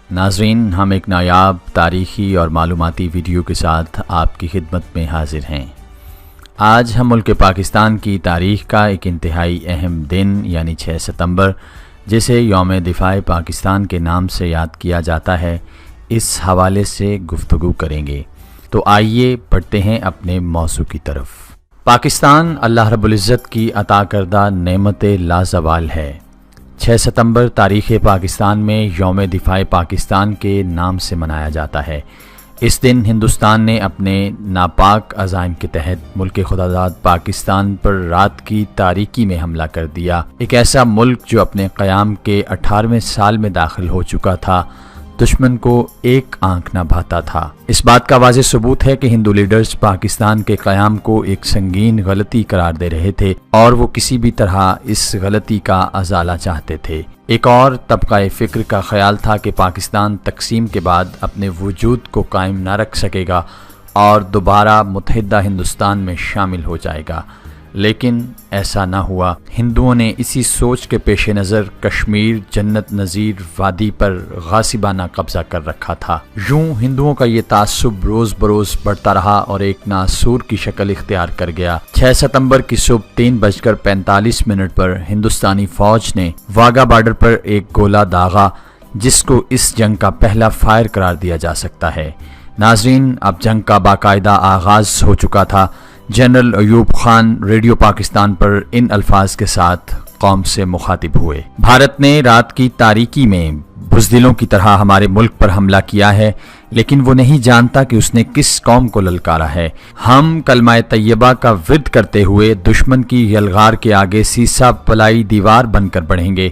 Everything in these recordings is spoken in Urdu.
ناظرین، ہم ایک نایاب تاریخی اور معلوماتی ویڈیو کے ساتھ آپ کی خدمت میں حاضر ہیں۔ آج ہم ملک پاکستان کی تاریخ کا ایک انتہائی اہم دن یعنی 6 ستمبر، جسے یوم دفاع پاکستان کے نام سے یاد کیا جاتا ہے، اس حوالے سے گفتگو کریں گے۔ تو آئیے بڑھتے ہیں اپنے موضوع کی طرف۔ پاکستان اللہ رب العزت کی عطا کردہ نعمت لازوال ہے۔ 6 ستمبر تاریخ پاکستان میں یوم دفاع پاکستان کے نام سے منایا جاتا ہے۔ اس دن ہندوستان نے اپنے ناپاک عزائم کے تحت ملک خداداد پاکستان پر رات کی تاریکی میں حملہ کر دیا۔ ایک ایسا ملک جو اپنے قیام کے 18ویں سال میں داخل ہو چکا تھا، دشمن کو ایک آنکھ نہ بھاتا تھا۔ اس بات کا واضح ثبوت ہے کہ ہندو لیڈرز پاکستان کے قیام کو ایک سنگین غلطی قرار دے رہے تھے اور وہ کسی بھی طرح اس غلطی کا ازالہ چاہتے تھے۔ ایک اور طبقہ فکر کا خیال تھا کہ پاکستان تقسیم کے بعد اپنے وجود کو قائم نہ رکھ سکے گا اور دوبارہ متحدہ ہندوستان میں شامل ہو جائے گا، لیکن ایسا نہ ہوا۔ ہندوؤں نے اسی سوچ کے پیش نظر کشمیر جنت نظیر وادی پر غاصبانہ قبضہ کر رکھا تھا۔ یوں ہندوؤں کا یہ تعصب روز بروز بڑھتا رہا اور ایک ناسور کی شکل اختیار کر گیا۔ 6 ستمبر کی صبح 3:45 پر ہندوستانی فوج نے واگا بارڈر پر ایک گولہ داغا، جس کو اس جنگ کا پہلا فائر قرار دیا جا سکتا ہے۔ ناظرین، اب جنگ کا باقاعدہ آغاز ہو چکا تھا۔ جنرل ایوب خان ریڈیو پاکستان پر ان الفاظ کے ساتھ قوم سے مخاطب ہوئے: بھارت نے رات کی تاریکی میں بزدلوں کی طرح ہمارے ملک پر حملہ کیا ہے، لیکن وہ نہیں جانتا کہ اس نے کس قوم کو للکارا ہے۔ ہم کلمہ طیبہ کا ورد کرتے ہوئے دشمن کی یلغار کے آگے سیسا پلائی دیوار بن کر بڑھیں گے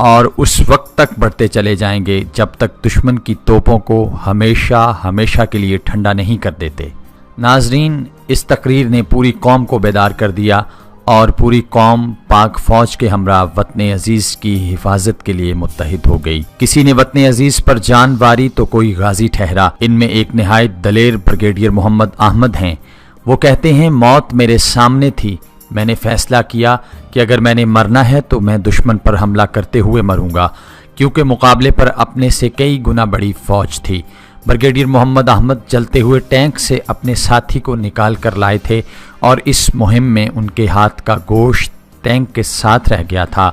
اور اس وقت تک بڑھتے چلے جائیں گے جب تک دشمن کی توپوں کو ہمیشہ کے لیے ٹھنڈا نہیں کر دیتے۔ ناظرین، اس تقریر نے پوری قوم کو بیدار کر دیا اور پوری قوم پاک فوج کے ہمراہ وطن عزیز کی حفاظت کے لیے متحد ہو گئی۔ کسی نے وطن عزیز پر جان واری تو کوئی غازی ٹھہرا۔ ان میں ایک نہایت دلیر بریگیڈیئر محمد احمد ہیں۔ وہ کہتے ہیں، موت میرے سامنے تھی، میں نے فیصلہ کیا کہ اگر میں نے مرنا ہے تو میں دشمن پر حملہ کرتے ہوئے مروں گا، کیونکہ مقابلے پر اپنے سے کئی گنا بڑی فوج تھی۔ بریگیڈیئر محمد احمد جلتے ہوئے ٹینک سے اپنے ساتھی کو نکال کر لائے تھے اور اس مہم میں ان کے ہاتھ کا گوشت ٹینک کے ساتھ رہ گیا تھا۔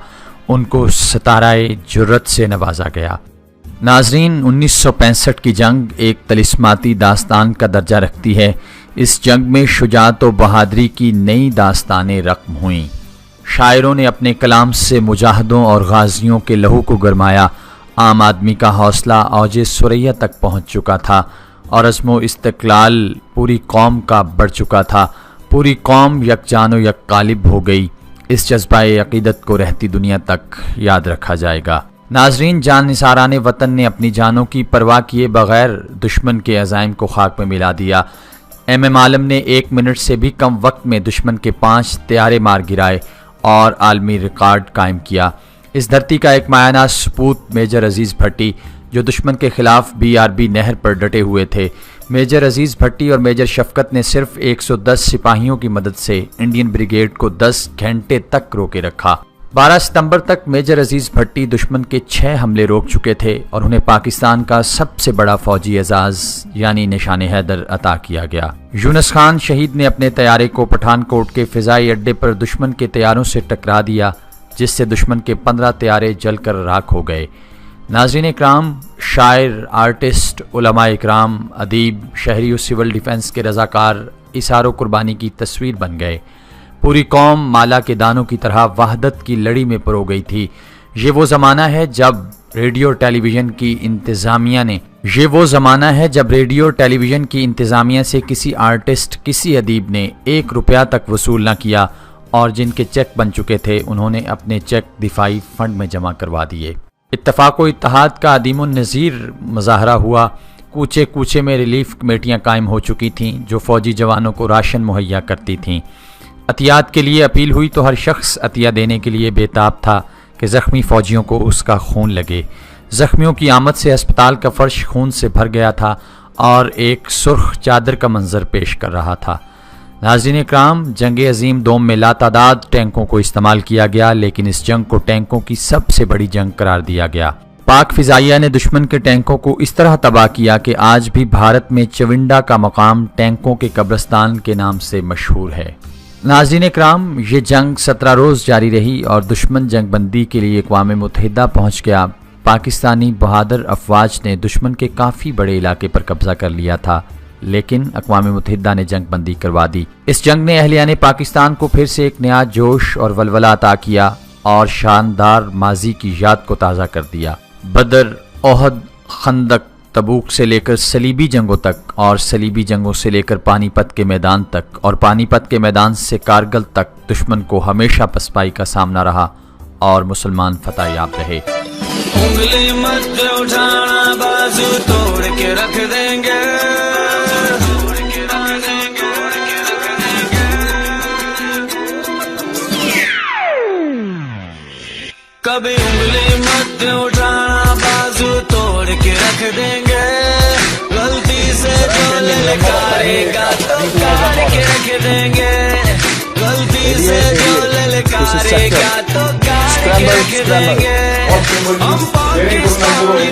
ان کو ستارہ جرت سے نوازا گیا۔ ناظرین، 1965 کی جنگ ایک طلسماتی داستان کا درجہ رکھتی ہے۔ اس جنگ میں شجاعت و بہادری کی نئی داستانیں رقم ہوئیں۔ شاعروں نے اپنے کلام سے مجاہدوں اور غازیوں کے لہو کو گرمایا۔ عام آدمی کا حوصلہ اوج ثریا تک پہنچ چکا تھا اور عزم و استقلال پوری قوم کا بڑھ چکا تھا۔ پوری قوم یکجان و یک قالب ہو گئی۔ اس جذبہ عقیدت کو رہتی دنیا تک یاد رکھا جائے گا۔ ناظرین، جان نثاران وطن نے اپنی جانوں کی پرواہ کیے بغیر دشمن کے عزائم کو خاک میں ملا دیا۔ ایم عالم نے 1 منٹ سے بھی کم وقت میں دشمن کے 5 طیارے مار گرائے اور عالمی ریکارڈ قائم کیا۔ اس دھرتی کا ایک مایہ ناز سپوت میجر عزیز بھٹی، جو دشمن کے خلاف BRB نہر پر ڈٹے ہوئے تھے۔ میجر عزیز بھٹی اور میجر شفقت نے صرف 110 سپاہیوں کی مدد سے انڈین بریگیڈ کو 10 گھنٹے تک روکے رکھا۔ 12 ستمبر تک میجر عزیز بھٹی دشمن کے 6 حملے روک چکے تھے اور انہیں پاکستان کا سب سے بڑا فوجی اعزاز یعنی نشان حیدر عطا کیا گیا۔ یونس خان شہید نے اپنے طیارے کو پٹھان کوٹ کے فضائی اڈے پر دشمن کے طیاروں سے ٹکرا دیا، جس سے دشمن کے 15 طیارے جل کر راکھ ہو گئے۔ ناظرین اکرام، شاعر، آرٹسٹ، علماء اکرام، ادیب، شہری و سول ڈیفنس کے رضاکار اثار و قربانی کی تصویر بن گئے۔ پوری قوم مالا کے دانوں کی طرح وحدت کی لڑی میں پرو گئی تھی۔ یہ وہ زمانہ ہے جب ریڈیو اور ٹیلی ویژن کی انتظامیہ سے کسی آرٹسٹ، کسی ادیب نے 1 روپیہ تک وصول نہ کیا اور جن کے چیک بن چکے تھے انہوں نے اپنے چیک دفاعی فنڈ میں جمع کروا دیے۔ اتفاق و اتحاد کا عدیم النظیر مظاہرہ ہوا۔ کوچے کوچے میں ریلیف کمیٹیاں قائم ہو چکی تھیں جو فوجی جوانوں کو راشن مہیا کرتی تھیں۔ عطیات کے لیے اپیل ہوئی تو ہر شخص عطیہ دینے کے لیے بےتاب تھا کہ زخمی فوجیوں کو اس کا خون لگے۔ زخمیوں کی آمد سے ہسپتال کا فرش خون سے بھر گیا تھا اور ایک سرخ چادر کا منظر پیش کر رہا تھا۔ ناظرین اکرام، جنگ عظیم دوم میں لاتعداد ٹینکوں کو استعمال کیا گیا، لیکن اس جنگ کو ٹینکوں کی سب سے بڑی جنگ قرار دیا گیا۔ پاک فضائیہ نے دشمن کے ٹینکوں کو اس طرح تباہ کیا کہ آج بھی بھارت میں چونڈا کا مقام ٹینکوں کے قبرستان کے نام سے مشہور ہے۔ ناظرین اکرام، یہ جنگ 17 روز جاری رہی اور دشمن جنگ بندی کے لیے اقوام متحدہ پہنچ گیا۔ پاکستانی بہادر افواج نے دشمن کے کافی بڑے علاقے پر قبضہ کر لیا تھا، لیکن اقوام متحدہ نے جنگ بندی کروا دی۔ اس جنگ نے اہلیان پاکستان کو پھر سے ایک نیا جوش اور ولولہ عطا کیا اور شاندار ماضی کی یاد کو تازہ کر دیا۔ بدر، احد، خندق، تبوک سے لے کر صلیبی جنگوں تک اور صلیبی جنگوں سے لے کر پانی پت کے میدان تک اور پانی پت کے میدان سے کارگل تک دشمن کو ہمیشہ پسپائی کا سامنا رہا اور مسلمان فتح یاب رہے۔ انگلی مت اٹھانا، بازو توڑ کے رکھ دیں گے، کبھی انگلی مت اٹھانا، بازو توڑ کے رکھ دیں گے، غلطی سے جو للکارے گا تو کاٹ کے رکھ دیں گے، غلطی سے جو للکارے گا تو کاٹ کے رکھ دیں گے، ہم پاکستانی